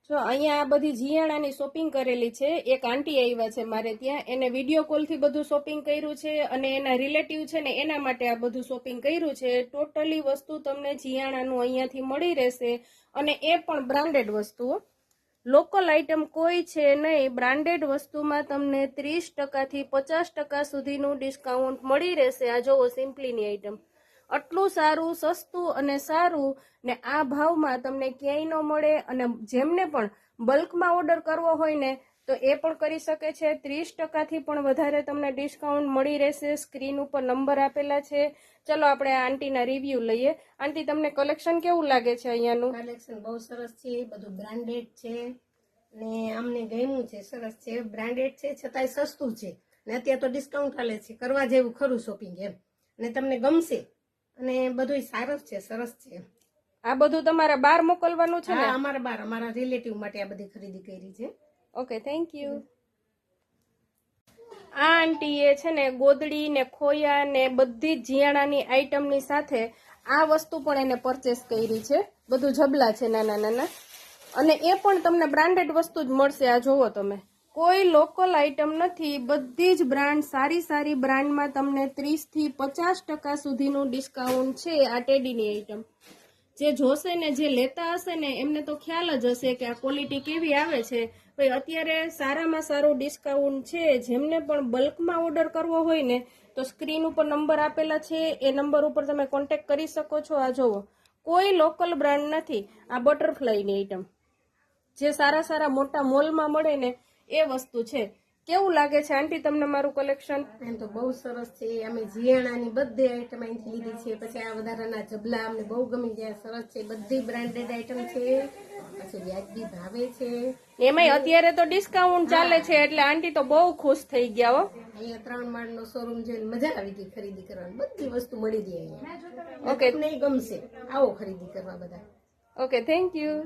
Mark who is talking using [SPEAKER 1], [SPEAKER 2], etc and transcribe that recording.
[SPEAKER 1] જો અહીંયા આ બધી જીયાણાની શોપિંગ કરેલી છે. એક આંટી આવ્યા છે મારે ત્યાં, એને વિડીયો કોલથી બધું શોપિંગ કર્યું છે અને એના રિલેટિવ છે ને એના માટે આ બધું શોપિંગ કર્યું છે. ટોટલી વસ્તુ તમને જીયાણાનું અહીંયાથી મળી રહેશે અને એ પણ બ્રાન્ડેડ વસ્તુઓ. લોકલ આઇટમ કોઈ છે નહીં. બ્રાન્ડેડ વસ્તુમાં તમને 30% થી 50% સુધીનું ડિસ્કાઉન્ટ મળી રહેશે. આ જોવો સિમ્પલીની આઇટમ, આટલું સારું, સસ્તું અને સારું ને આ ભાવમાં તમને ક્યાંય ન મળે. અને જેમને પણ બલ્કમાં ઓર્ડર કરવો હોય ને તો એ પણ કરી શકે છે. 30% થી પણ વધારે તમને ડિસ્કાઉન્ટ મળી રહેશે. સ્ક્રીન ઉપર નંબર આપેલા છે. ચલો આપણે આ આંટીના રિવ્યુ લઈએ. આંટી, તમને કલેક્શન કેવું લાગે છે અહીંયાનું?
[SPEAKER 2] કલેક્શન બહુ સરસ છે, બધું બ્રાન્ડેડ છે ને અમને ગમ્યું છે. સરસ છે, બ્રાન્ડેડ છે છતાંય સસ્તું છે ને અત્યારે તો ડિસ્કાઉન્ટ ચાલે છે. કરવા જેવું ખરું શોપિંગ એમ, અને તમને ગમશે અને બધું સારું છે, સરસ છે.
[SPEAKER 1] આ બધું તમારા બહાર મોકલવાનું છે ને?
[SPEAKER 2] હા, અમારા બાર, અમારા રિલેટિવ માટે આ બધી ખરીદી કરી છે.
[SPEAKER 1] Okay, thank you. આ આંટીએ છે ને ગોદડી ને ખોયા ને બધી જ જીયાણાની આઈટમની સાથે આ વસ્તુ પણ એને પરચેસ કરી છે. બધું જબલા છે નાના નાના, અને એ પણ તમને બ્રાન્ડેડ વસ્તુ જ મળશે. આ જોવો તમે, કોઈ લોકલ આઇટમ નથી. બધી જ બ્રાન્ડ, સારી સારી બ્રાન્ડમાં તમને 30 થી 50% સુધીનું ડિસ્કાઉન્ટ છે. આ ટેડીની આઇટમ જે જોશે ને, જે લેતા હશે ને, એમને તો ખ્યાલ જ હશે કે આ ક્વોલિટી કેવી આવે છે. ભાઈ અત્યારે સારામાં સારું ડિસ્કાઉન્ટ છે. જેમને પણ બલ્કમાં ઓર્ડર કરવો હોય ને તો સ્ક્રીન ઉપર નંબર આપેલા છે, એ નંબર ઉપર તમે કોન્ટેક્ટ કરી શકો છો. આ જોવો, કોઈ લોકલ બ્રાન્ડ નથી. આ બટરફ્લાયની આઇટમ જે સારા સારા મોટા મોલમાં મળે ને એ વસ્તુ છે. કેવું લાગે છે આંટી તમને મારું કલેક્શન?
[SPEAKER 2] એમ તો બહુ સરસ છે. અમે જીયાણાની બધી આઈટમ અહીંથી લીધી છે. પછી આ વધારાના જબલા અમને બહુ ગમી ગયા, સરસ છે. બધી બ્રાન્ડેડ આઈટમ છે, પછી વ્યાજબી ભાવે છે.
[SPEAKER 1] એમાંય અત્યારે તો ડિસ્કાઉન્ટ ચાલે છે એટલે આંટી તો બહુ ખુશ થઈ ગયા હો.
[SPEAKER 2] અહીંયા 3 માળનો શોરૂમ જોઈને મજા આવી ગઈ ખરીદી કરવાની. બધી વસ્તુ મળી રહી અહીંયા.
[SPEAKER 1] ઓકે,
[SPEAKER 2] તમને ગમશે, આવો ખરીદી કરવા બધા.
[SPEAKER 1] Okay, thank you.